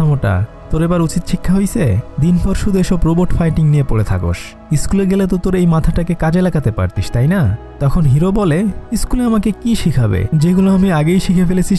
মোটা, তোর এবার উচিত শিক্ষা হইছে? দিনভর শুধু এসব রোবট ফাইটিং নিয়ে পড়ে থাকস। স্কুলে গেলে তো তোর এই মাথাটাকে কাজে লাগাতে পারতিস, তাই না? তখন হিরো বলে, স্কুলে আমাকে কি শিখাবে? যেগুলো আমি আগেই শিখে ফেলেছি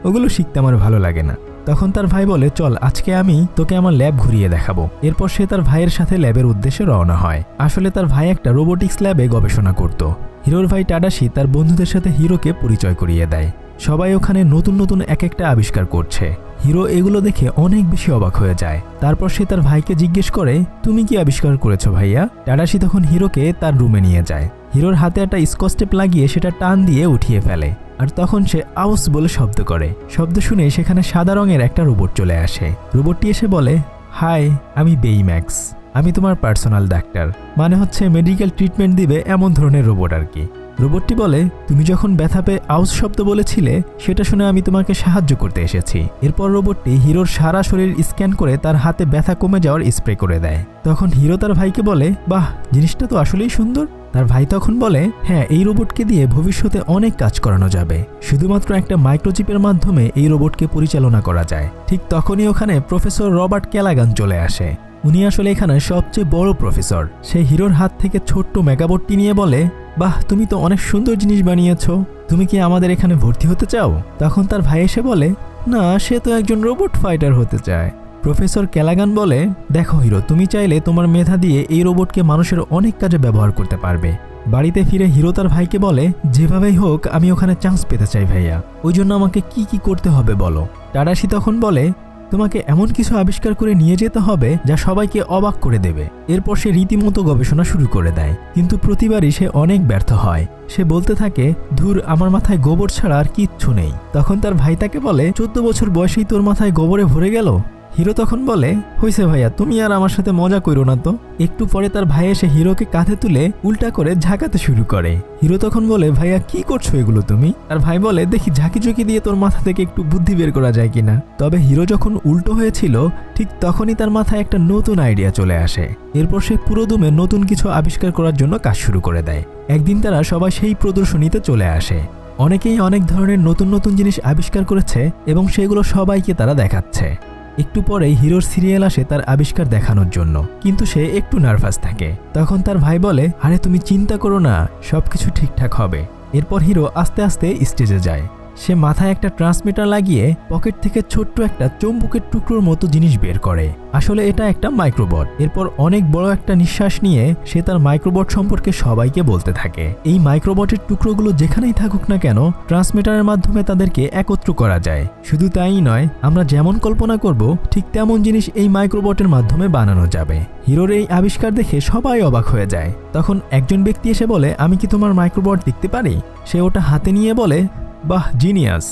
ওগুলো শিখতে আমার ভালো লাগে না। তখন তার ভাই বলে, চল আজকে আমি তোকে আমার ল্যাব ঘুরিয়ে দেখাবো। এরপর সে তার ভাইয়ের সাথে ল্যাবের উদ্দেশ্যে রওনা হয়। আসলে তার ভাই একটা রোবোটিক্স ল্যাবে গবেষণা করত। হিরোর ভাই টাডাশি তার বন্ধুদের সাথে হিরোকে পরিচয় করিয়ে দেয়। সবাই ওখানে নতুন নতুন এক একটা আবিষ্কার করছে। হিরো এগুলো দেখে অনেক বেশি অবাক হয়ে যায়। তারপর সে তার ভাইকে জিজ্ঞেস করে, তুমি কি আবিষ্কার করেছো ভাইয়া? টাডাশি তখন হিরোকে তার রুমে নিয়ে যায়। হিরোর হাতে একটা স্কচ টেপ লাগিয়ে সেটা টান দিয়ে উঠিয়ে ফেলে। আর তখন সে আউস বলে শব্দ করে। শব্দ শুনে সেখানে সাদা রঙের একটা রোবট চলে আসে। রোবটটি এসে বলে, হাই, আমি বেইম্যাক্স। আমি তোমার পার্সোনাল ডাক্তার, মানে হচ্ছে মেডিকেল ট্রিটমেন্ট দিবে এমন ধরনের রোবট আর কি। রোবটটি বলে, তুমি যখন ব্যথা পেয়ে আউস শব্দ বলেছিলে সেটা শুনে আমি তোমাকে সাহায্য করতে এসেছি। এরপর রোবটটি হিরোর সারা শরীর স্ক্যান করে তার হাতে ব্যথা কমে যাওয়ার স্প্রে করে দেয়। তখন হিরো তার ভাইকে বলে, বাহ, জিনিসটা তো আসলেই সুন্দর। তার ভাই তখন বলে, হ্যাঁ, এই রোবটকে দিয়ে ভবিষ্যতে অনেক কাজ করানো যাবে। শুধুমাত্র একটা মাইক্রোচিপের মাধ্যমে এই রোবটকে পরিচালনা করা যায়। ঠিক তখনই ওখানে প্রফেসর রবার্ট ক্যালাগান চলে আসে। উনি আসলে এখানে সবচেয়ে বড় প্রফেসর। সে হিরোর হাত থেকে ছোট্ট মেগাবটটি নিয়ে বলে, বাহ, তুমি তো অনেক সুন্দর জিনিস বানিয়েছো। তুমি কি আমাদের এখানে ভর্তি হতে চাও? তখন তার ভাই এসে বলে, না, সে তো একজন রোবট ফাইটার হতে চায়। প্রফেসর ক্যালাগান বলে, দেখো হিরো, তুমি চাইলে তোমার মেধা দিয়ে এই রোবটকে মানুষের অনেক কাজে ব্যবহার করতে পারবে। বাড়িতে ফিরে হিরো তার ভাইকে বলে, যেভাবেই হোক আমি ওখানে চান্স পেতে চাই ভাইয়া। ওই জন্য আমাকে কি কি করতে হবে বলো। টাডাশি তখন বলে, তোমাকে এমন কিছু আবিষ্কার করে নিয়ে যেতে হবে যা সবাইকে অবাক করে দেবে। এরপর সে রীতিমতো গবেষণা শুরু করে দেয়, কিন্তু প্রতিবারই সে অনেক ব্যর্থ হয়। সে বলতে থাকে, ধুর, আমার মাথায় গোবর ছাড়া আর কিচ্ছু নেই। তখন তার ভাই তাকে বলে, 14 বছর বয়সেই তোর মাথায় গোবরে ভরে গেল? হিরো তখন বলে, হইছে ভাইয়া, তুমি আর আমার সাথে মজা করো না তো। একটু পরে তার ভাই এসে হিরোকে কাঁধে তুলে উল্টা করে ঝাঁকাতে শুরু করে। হিরো তখন বলে, ভাইয়া কি করছো এগুলো তুমি? আর ভাই বলে, দেখি ঝাঁকি দিয়ে তোর মাথা থেকে একটু বুদ্ধি বের করা যায় কিনা। তবে হিরো যখন উল্টো হয়েছিল ঠিক তখনই তার মাথায় একটা নতুন আইডিয়া চলে আসে। এরপর সে পুরো দমে নতুন কিছু আবিষ্কার করার জন্য কাজ শুরু করে দেয়। একদিন তারা সবাই সেই প্রদর্শনীতে চলে আসে। অনেকেই অনেক ধরনের নতুন নতুন জিনিস আবিষ্কার করেছে এবং সেগুলো সবাইকে তারা দেখাচ্ছে। একটু পরেই হিরোর সিরিয়াল আসে তার আবিষ্কার দেখানোর জন্য, কিন্তু সে একটু নার্ভাস থাকে। তখন তার ভাই বলে, আরে তুমি চিন্তা করো না, সবকিছু ঠিকঠাক হবে। এরপর হিরো আস্তে আস্তে স্টেজে যায়। সে মাথায় একটা ট্রান্সমিটার লাগিয়ে পকেট থেকে ছোট্ট একটা চুম্বকের টুকরোর মতো জিনিস বের করে। আসলে এটা একটা মাইক্রোবট। এরপর অনেক বড় একটা নিঃশ্বাস নিয়ে সে তার মাইক্রোবট সম্পর্কে সবাইকে বলতে থাকে। এই মাইক্রোবটের টুকরোগুলো যেখানেই থাকুক না কেন, ট্রান্সমিটারের মাধ্যমে তাদেরকে একত্র করা যায়। শুধু তাই নয়, আমরা যেমন কল্পনা করব ঠিক তেমন জিনিস এই মাইক্রোবটের মাধ্যমে বানানো যাবে। হিরোর এই আবিষ্কার দেখে সবাই অবাক হয়ে যায়। তখন একজন ব্যক্তি এসে বলে, আমি কি তোমার মাইক্রোবট দেখতে পারি? সে ওটা হাতে নিয়ে বলে, বাহ, জিনিয়াস,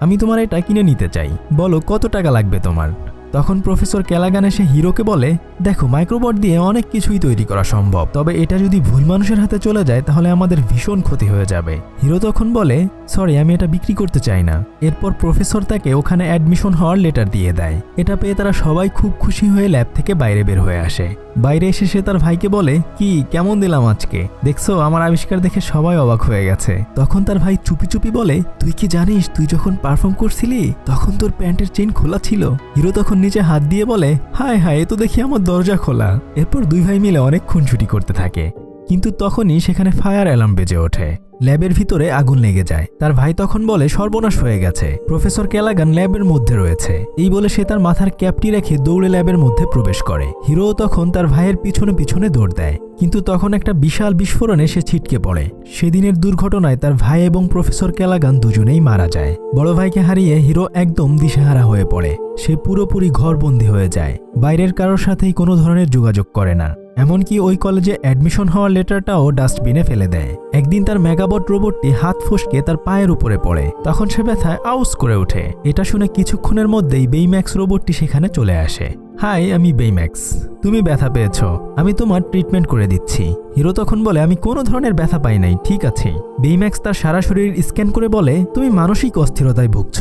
আমি তোমার এটা কিনে নিতে চাই, বলো কত টাকা লাগবে তোমার। তখন প্রফেসর ক্যালাগান এসে হিরোকে বলে, দেখো, মাইক্রোবট দিয়ে অনেক কিছুই তৈরি করা সম্ভব, তবে এটা যদি ভুল মানুষের হাতে চলে যায় তাহলে আমাদের ভীষণ ক্ষতি হয়ে যাবে। হিরো তখন বলে, সরি, আমি এটা বিক্রি করতে চাই না। এরপর প্রফেসর তাকে ওখানে অ্যাডমিশন হওয়ার লেটার দিয়ে দেয়। এটা পেয়ে তারা সবাই খুব খুশি হয়ে ল্যাব থেকে বাইরে বের হয়ে আসে। বাইরে এসে সে তার ভাইকে বলে, কি কেমন দিলাম আজকে? দেখছো, আমার আবিষ্কার দেখে সবাই অবাক হয়ে গেছে। তখন তার ভাই চুপি চুপি বলে, তুই কি জানিস, তুই যখন পারফর্ম করছিলি তখন তোর প্যান্টের চেইন খোলা ছিল? হিরো তখন নিচে হাত দিয়ে বলে, হায় হায়, এ তো দেখি আমার দরজা খোলা। এরপর দুই ভাই মিলে অনেক খুনসুটি করতে থাকে, কিন্তু তখনই সেখানে ফায়ার অ্যালার্ম বেজে ওঠে। ল্যাবের ভিতরে আগুন লেগে যায়। তার ভাই তখন বলে, সর্বনাশ হয়ে গেছে, প্রফেসর ক্যালাগান ল্যাবের মধ্যে রয়েছে। এই বলে সে তার মাথার ক্যাপটি রেখে দৌড়ে ল্যাবের মধ্যে প্রবেশ করে। হিরো তখন তার ভাইয়ের পিছনে পিছনে দৌড় দেয়, কিন্তু তখন একটা বিশাল বিস্ফোরণে সে ছিটকে পড়ে। সেদিনের দুর্ঘটনায় তার ভাই এবং প্রফেসর ক্যালাগান দুজনেই মারা যায়। বড় ভাইকে হারিয়ে হিরো একদম দিশেহারা হয়ে পড়ে। সে পুরোপুরি ঘরবন্দি হয়ে যায়, বাইরের কারোর সাথেই কোনো ধরনের যোগাযোগ করে না। এমনকি ওই কলেজে অ্যাডমিশন হওয়ার লেটারটাও ডাস্টবিনে ফেলে দেয়। একদিন তার মেগাবট রোবটটি হাত ফসকে তার পায়ের উপরে পড়ে। তখন সে ব্যথায় আউস করে ওঠে। এটা শুনে কিছুক্ষণের মধ্যেই বেইম্যাক্স রোবটটি সেখানে চলে আসে। হাই, আমি বেইম্যাক্স, তুমি ব্যথা পেয়েছ, আমি তোমার ট্রিটমেন্ট করে দিচ্ছি। হিরো তখন বলে, আমি কোনো ধরনের ব্যথা পাই নাই, ঠিক আছে। বেইম্যাক্স তার সারা শরীর স্ক্যান করে বলে, তুমি মানসিক অস্থিরতায় ভুগছ।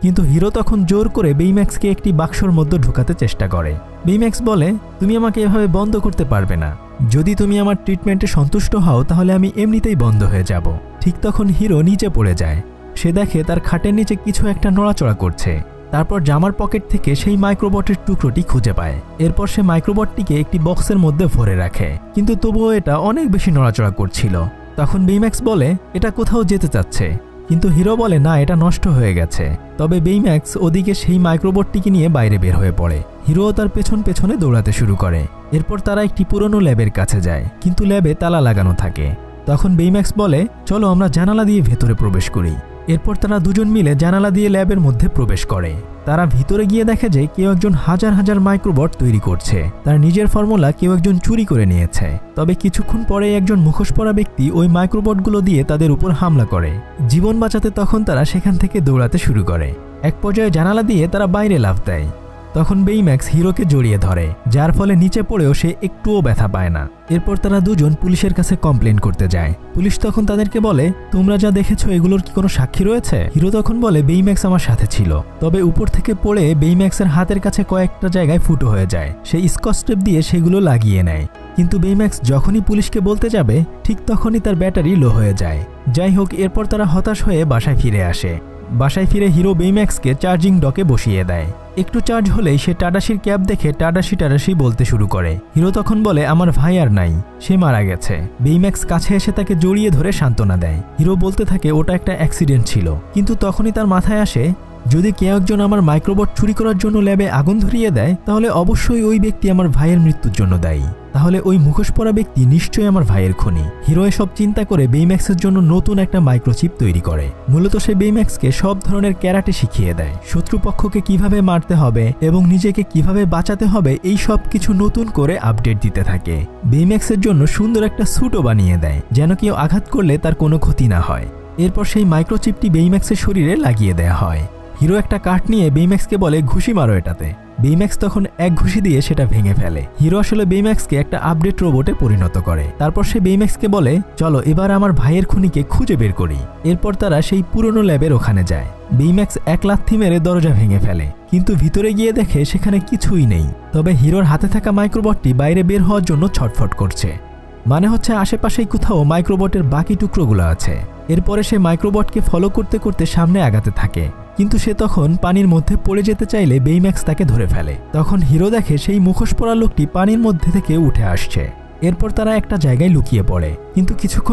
কিন্তু হিরো তখন জোর করে বেইম্যাক্সকে একটি বাক্সর মধ্যে ঢুকাতে চেষ্টা করে। বেইম্যাক্স বলে, তুমি আমাকে এভাবে বন্ধ করতে পারবে না। যদি তুমি আমার ট্রিটমেন্টে সন্তুষ্ট হও তাহলে আমি এমনিতেই বন্ধ হয়ে যাব। ঠিক তখন হিরো নিচে পড়ে যায়। সে দেখে তার খাটের নিচে কিছু একটা নড়াচড়া করছে। তারপর জামার পকেট থেকে সেই মাইক্রোবটের টুকরোটি খুঁজে পায়। এরপর সে মাইক্রোবটটিকে একটি বক্সের মধ্যে ভরে রাখে, কিন্তু তবুও এটা অনেক বেশি নড়াচড়া করছিল। তখন বেইম্যাক্স বলে এটা কোথাও যেতে চাচ্ছে, কিন্তু হিরো বলে না, এটা নষ্ট হয়ে গেছে। তবে বেইম্যাক্স ওদিকে সেই মাইক্রোবটটিকে নিয়ে বাইরে বের হয়ে পড়ে। হিরোও তার পেছন পেছনে দৌড়াতে শুরু করে। এরপর তারা একটি পুরনো ল্যাবের কাছে যায়, কিন্তু ল্যাবে তালা লাগানো থাকে। তখন বেইম্যাক্স বলে চলো আমরা জানালা দিয়ে ভেতরে প্রবেশ করি। এরপর তারা দুজন মিলে জানালা দিয়ে ল্যাবের মধ্যে প্রবেশ করে। তারা ভিতরে গিয়ে দেখে যে কেউ একজন হাজার হাজার মাইক্রোবট তৈরি করছে। তার নিজের ফর্মুলা কেউ একজন চুরি করে নিয়েছে। তবে কিছুক্ষণ পরে একজন মুখোশ পরা ব্যক্তি ওই মাইক্রোবটগুলো দিয়ে তাদের উপর হামলা করে। জীবন বাঁচাতে তখন তারা সেখান থেকে দৌড়াতে শুরু করে। এক পর্যায়ে জানালা দিয়ে তারা বাইরে লাফ দেয়। তখন বেইম্যাক্স হিরোকে জড়িয়ে ধরে, যার ফলে নিচে পড়েও সে একটুও ব্যথা পায় না। এরপর তারা দুজন পুলিশের কাছে কমপ্লেন করতে যায়। পুলিশ তখন তাদেরকে বলে তোমরা যা দেখেছো এগুলোর কি কোনো সাক্ষী রয়েছে? হিরো তখন বলে বেইম্যাক্স আমার সাথে ছিল, তবে উপর থেকে পড়ে বেইম্যাক্সের হাতের কাছে কয়েকটা জায়গায় ফুটো হয়ে যায়। সে স্কচ টেপ দিয়ে সেগুলো লাগিয়ে নেয়। কিন্তু বেইম্যাক্স যখনই পুলিশকে বলতে যাবে ঠিক তখনই তার ব্যাটারি লো হয়ে যায়। যাই হোক, এরপর তারা হতাশ হয়ে বাসায় ফিরে আসে। বাসায় ফিরে হিরো বেইম্যাক্সকে চার্জিং ডকে বসিয়ে দেয়। একটু চার্জ হলেই সে টাডাশির ক্যাব দেখে টাডাশি বলতে শুরু করে। হিরো তখন বলে আমার ভাই আর নাই, সে মারা গেছে। বেইম্যাক্স কাছে এসে তাকে জড়িয়ে ধরে সান্ত্বনা দেয়। হিরো বলতে থাকে ওটা একটা অ্যাক্সিডেন্ট ছিল। কিন্তু তখনই তার মাথায় আসে যদি কেউ একজন আমার মাইক্রোবট চুরি করার জন্য ল্যাবে আগুন ধরিয়ে দেয় তাহলে অবশ্যই ওই ব্যক্তি আমার ভাইয়ের মৃত্যুর জন্য দায়ী। তাহলে ওই মুখোশ পরা ব্যক্তি নিশ্চয়ই আমার ভাইয়ের খুনি। হিরো এসব চিন্তা করে বেইম্যাক্সের জন্য নতুন একটা মাইক্রোচিপ তৈরি করে। মূলত সে বেইম্যাক্সকে সব ধরনের ক্যারাটে শিখিয়ে দেয়, শত্রুপক্ষকে কিভাবে মারতে হবে এবং নিজেকে কিভাবে বাঁচাতে হবে এই সব কিছু নতুন করে আপডেট দিতে থাকে। বেইম্যাক্সের জন্য সুন্দর একটা স্যুটও বানিয়ে দেয় যেন কেউ আঘাত করলে তার কোনো ক্ষতি না হয়। এরপর সেই মাইক্রোচিপটি বেইম্যাক্সের শরীরে লাগিয়ে দেয়া হয়। হিরো একটা কাঠ নিয়ে বেইম্যাক্সকে বলে ঘুষি মারো এটাতে। বেইম্যাক্স তখন এক ঘুষি দিয়ে সেটা ভেঙে ফেলে। হিরো আসলে বেইম্যাক্সকে একটা আপডেট রোবটে পরিণত করে। তারপর সে বেইম্যাক্সকে বলে চলো এবার আমার ভাইয়ের খুনিকে খুঁজে বের করি। এরপর তারা সেই পুরনো ল্যাবের ওখানে যায়। বেইম্যাক্স এক লাথি মেরে দরজা ভেঙে ফেলে, কিন্তু ভিতরে গিয়ে দেখে সেখানে কিছুই নেই। তবে হিরোর হাতে থাকা মাইক্রোবটটি বাইরে বের হওয়ার জন্য ছটফট করছে। মানে হচ্ছে আশেপাশেই কোথাও মাইক্রোবটের বাকি টুকরোগুলো আছে। এরপরে সে মাইক্রোবটকে ফলো করতে করতে সামনে আগাতে থাকে, কিন্তু সে তখন পানির মধ্যে পড়ে যেতে চাইলে বেইম্যাক্স তাকে ধরে ফেলে। তখন হিরো দেখে সেই মুখোশ পরা লোকটি পানির মধ্যে থেকে উঠে আসছে। এরপর তারা একটা জায়গায় লুকিয়ে পড়ে, কিন্তু কিছুক্ষণ